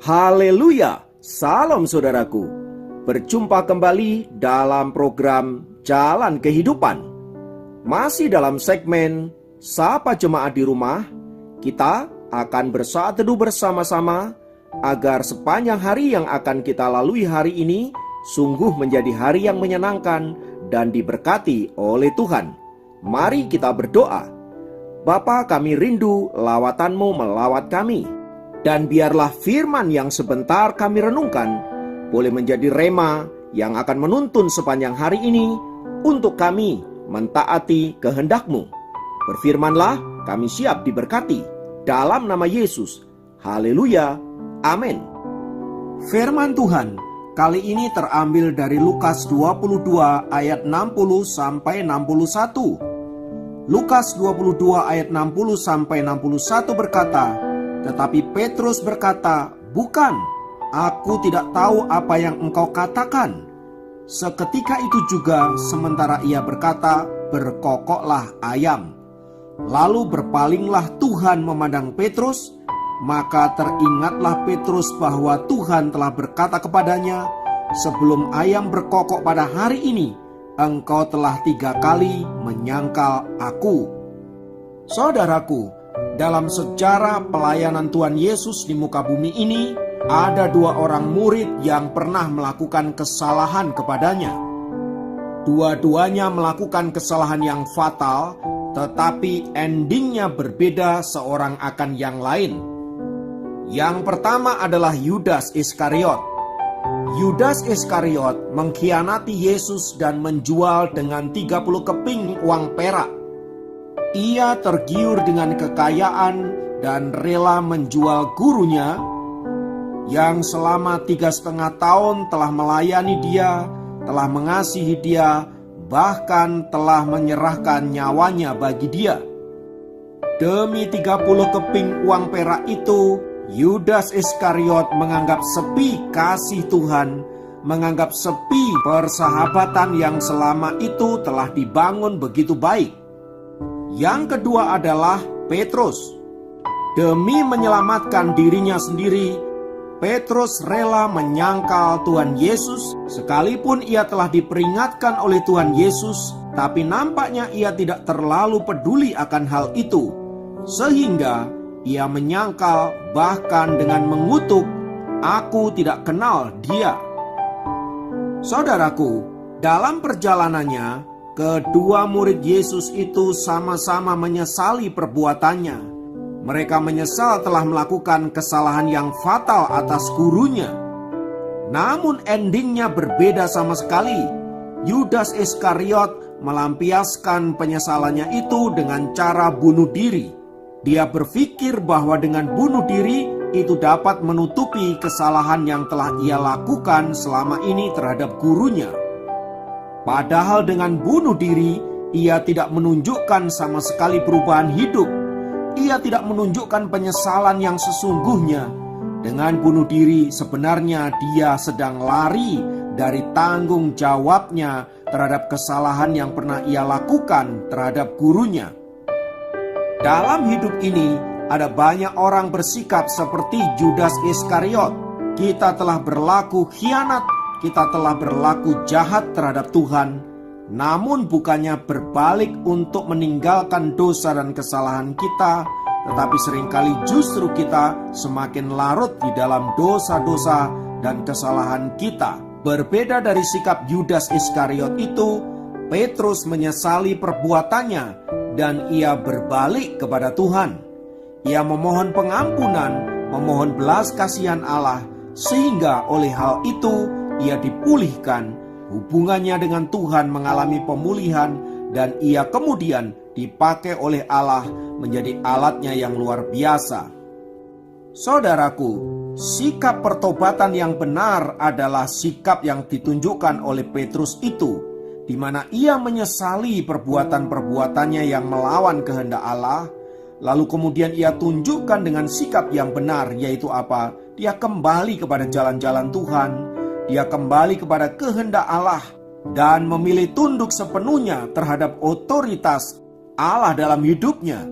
Haleluya, salam saudaraku. Berjumpa kembali dalam program Jalan Kehidupan. Masih dalam segmen Sapa Jemaat di Rumah, kita akan bersaat teduh bersama-sama agar sepanjang hari yang akan kita lalui hari ini sungguh menjadi hari yang menyenangkan dan diberkati oleh Tuhan. Mari kita berdoa. Bapa, kami rindu lawatan-Mu melawat kami. Dan biarlah firman yang sebentar kami renungkan boleh menjadi rema yang akan menuntun sepanjang hari ini untuk kami mentaati kehendak-Mu. Berfirmanlah, kami siap diberkati. Dalam nama Yesus. Haleluya. Amin. Firman Tuhan kali ini terambil dari Lukas 22 ayat 60 sampai 61. Lukas 22 ayat 60 sampai 61 berkata, tetapi Petrus berkata, "Bukan, aku tidak tahu apa yang engkau katakan." Seketika itu juga, sementara ia berkata, berkokoklah ayam. Lalu berpalinglah Tuhan memandang Petrus, maka teringatlah Petrus bahwa Tuhan telah berkata kepadanya, "Sebelum ayam berkokok pada hari ini, engkau telah 3 kali menyangkal aku." Saudaraku, dalam sejarah pelayanan Tuhan Yesus di muka bumi ini, ada 2 orang murid yang pernah melakukan kesalahan kepadanya. Dua-duanya melakukan kesalahan yang fatal, tetapi endingnya berbeda seorang akan yang lain. Yang pertama adalah Yudas Iskariot. Yudas Iskariot mengkhianati Yesus dan menjual dengan 30 keping uang perak. Ia tergiur dengan kekayaan dan rela menjual gurunya yang selama 3,5 tahun telah melayani dia, telah mengasihi dia, bahkan telah menyerahkan nyawanya bagi dia. Demi 30 keping uang perak itu, Yudas Iskariot menganggap sepi kasih Tuhan, menganggap sepi persahabatan yang selama itu telah dibangun begitu baik. Yang kedua adalah Petrus. Demi menyelamatkan dirinya sendiri, Petrus rela menyangkal Tuhan Yesus, sekalipun ia telah diperingatkan oleh Tuhan Yesus, tapi nampaknya ia tidak terlalu peduli akan hal itu, sehingga ia menyangkal bahkan dengan mengutuk, "Aku tidak kenal dia." Saudaraku, dalam perjalanannya, kedua murid Yesus itu sama-sama menyesali perbuatannya. Mereka menyesal telah melakukan kesalahan yang fatal atas gurunya. Namun endingnya berbeda sama sekali. Yudas Iskariot melampiaskan penyesalannya itu dengan cara bunuh diri. Dia berpikir bahwa dengan bunuh diri itu dapat menutupi kesalahan yang telah ia lakukan selama ini terhadap gurunya. Padahal dengan bunuh diri, ia tidak menunjukkan sama sekali perubahan hidup. Ia tidak menunjukkan penyesalan yang sesungguhnya. Dengan bunuh diri, sebenarnya dia sedang lari dari tanggung jawabnya terhadap kesalahan yang pernah ia lakukan terhadap gurunya. Dalam hidup ini, ada banyak orang bersikap seperti Yudas Iskariot. Kita telah berlaku khianat, kita telah berlaku jahat terhadap Tuhan, namun bukannya berbalik untuk meninggalkan dosa dan kesalahan kita, tetapi seringkali justru kita semakin larut di dalam dosa-dosa dan kesalahan kita. Berbeda dari sikap Yudas Iskariot itu, Petrus menyesali perbuatannya dan ia berbalik kepada Tuhan. Ia memohon pengampunan, memohon belas kasihan Allah, sehingga oleh hal itu ia dipulihkan, hubungannya dengan Tuhan mengalami pemulihan, dan ia kemudian dipakai oleh Allah menjadi alatnya yang luar biasa. Saudaraku, sikap pertobatan yang benar adalah sikap yang ditunjukkan oleh Petrus itu, di mana ia menyesali perbuatan-perbuatannya yang melawan kehendak Allah, lalu kemudian ia tunjukkan dengan sikap yang benar, yaitu apa? Dia kembali kepada jalan-jalan Tuhan. Dia kembali kepada kehendak Allah dan memilih tunduk sepenuhnya terhadap otoritas Allah dalam hidupnya.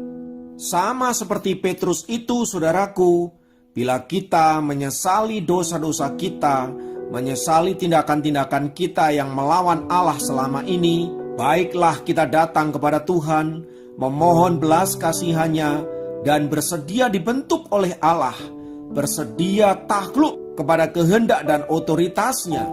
Sama seperti Petrus itu, saudaraku, Bila kita menyesali dosa-dosa kita, menyesali tindakan-tindakan kita yang melawan Allah selama ini, baiklah kita datang kepada Tuhan, memohon belas kasihannya, dan bersedia dibentuk oleh Allah, bersedia takluk kepada kehendak dan otoritasnya,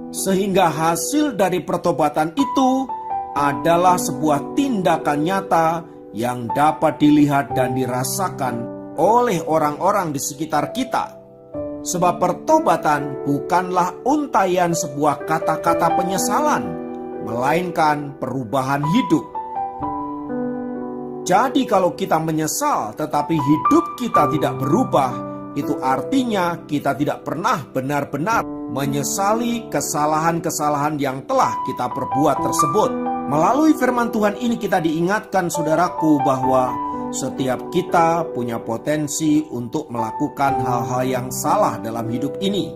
sehingga hasil dari pertobatan itu adalah sebuah tindakan nyata yang dapat dilihat dan dirasakan oleh orang-orang di sekitar kita. Sebab pertobatan bukanlah untaian sebuah kata-kata penyesalan, melainkan perubahan hidup. Jadi kalau kita menyesal tetapi hidup kita tidak berubah, itu artinya kita tidak pernah benar-benar menyesali kesalahan-kesalahan yang telah kita perbuat tersebut. Melalui firman Tuhan ini kita diingatkan, saudaraku, bahwa setiap kita punya potensi untuk melakukan hal-hal yang salah dalam hidup ini.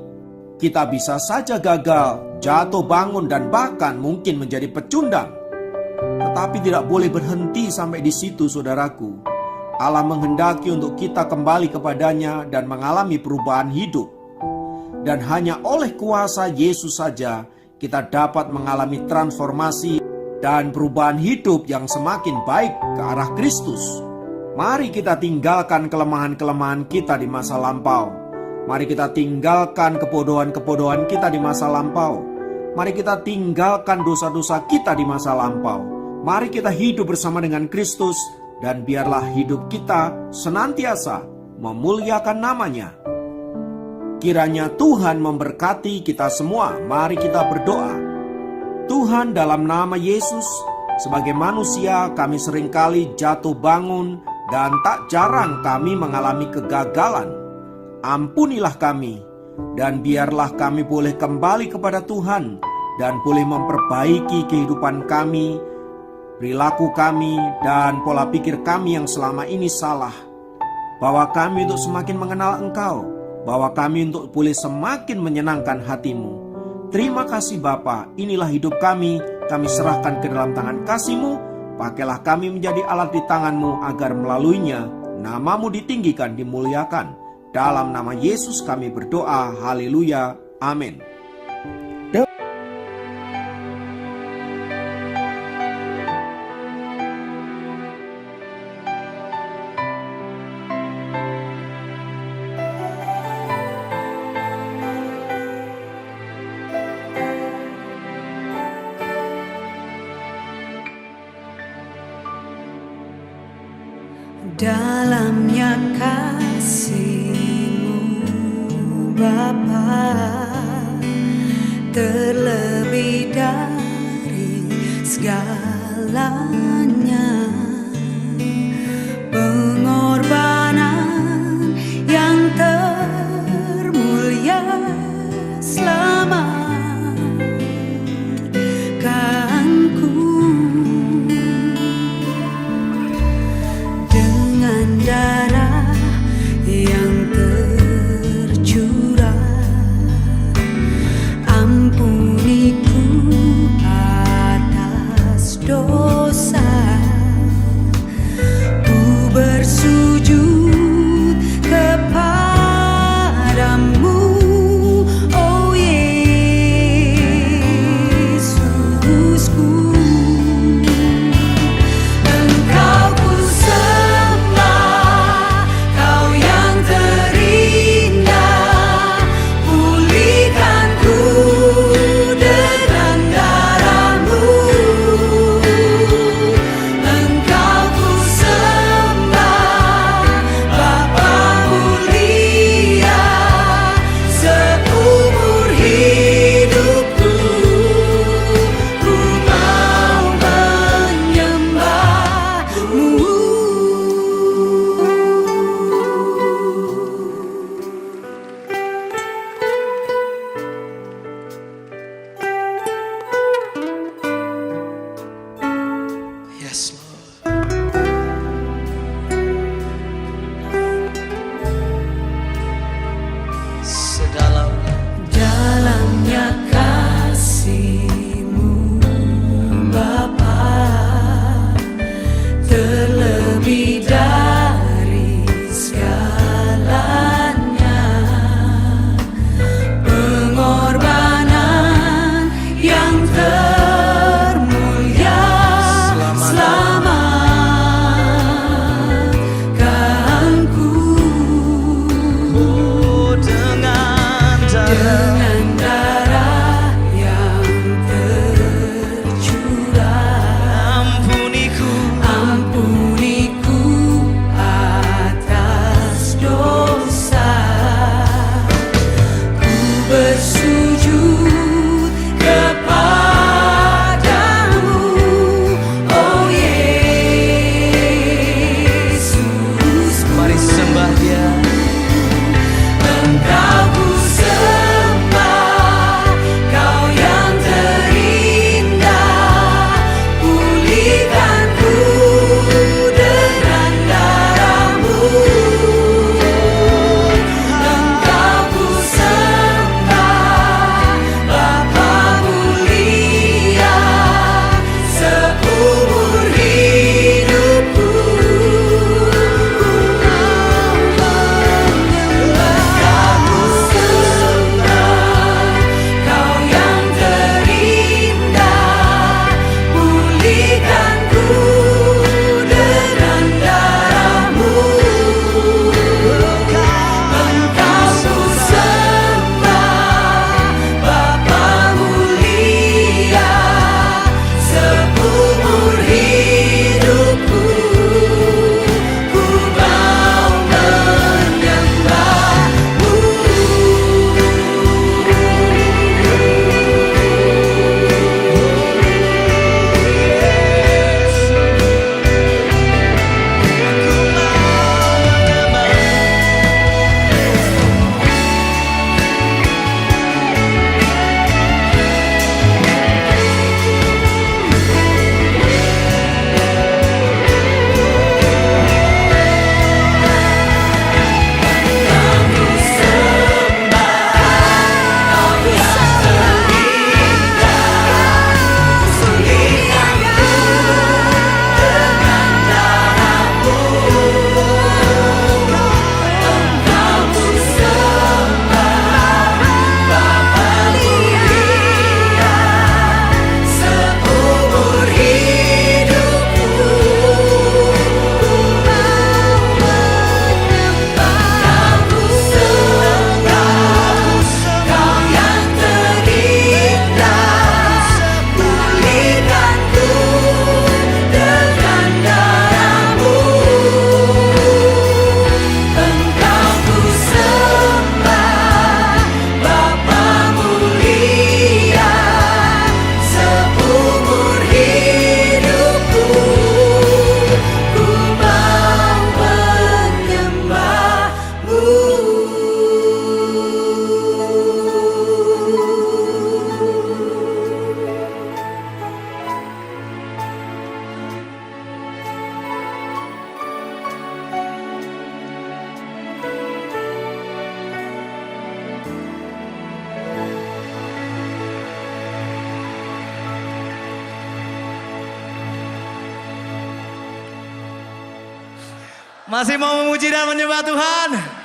Kita bisa saja gagal, jatuh bangun, dan bahkan mungkin menjadi pecundang. Tetapi tidak boleh berhenti sampai di situ, saudaraku. Allah menghendaki untuk kita kembali kepadanya dan mengalami perubahan hidup. Dan hanya oleh kuasa Yesus saja kita dapat mengalami transformasi dan perubahan hidup yang semakin baik ke arah Kristus. Mari kita tinggalkan kelemahan-kelemahan kita di masa lampau. Mari kita tinggalkan kebodohan-kebodohan kita di masa lampau. Mari kita tinggalkan dosa-dosa kita di masa lampau. Mari kita hidup bersama dengan Kristus, dan biarlah hidup kita senantiasa memuliakan nama-Nya. Kiranya Tuhan memberkati kita semua. Mari kita berdoa. Tuhan, dalam nama Yesus, sebagai manusia kami seringkali jatuh bangun dan tak jarang kami mengalami kegagalan. Ampunilah kami, dan biarlah kami boleh kembali kepada Tuhan dan boleh memperbaiki kehidupan kami, perilaku kami, dan pola pikir kami yang selama ini salah. Bawa kami untuk semakin mengenal Engkau, bawa kami untuk boleh semakin menyenangkan hati-Mu. Terima kasih Bapa, inilah hidup kami serahkan ke dalam tangan kasih-Mu. Pakailah kami menjadi alat di tangan-Mu agar melaluinya nama-Mu ditinggikan, dimuliakan. Dalam nama Yesus kami berdoa, haleluya, amin. Dalamnya kasih-Mu Bapa, terlebih dari segalanya, pengorbanan yang termulia selamatkanku. Darah yang tercurah, ampuniku atas Masih mau memuji dan menyembah Tuhan?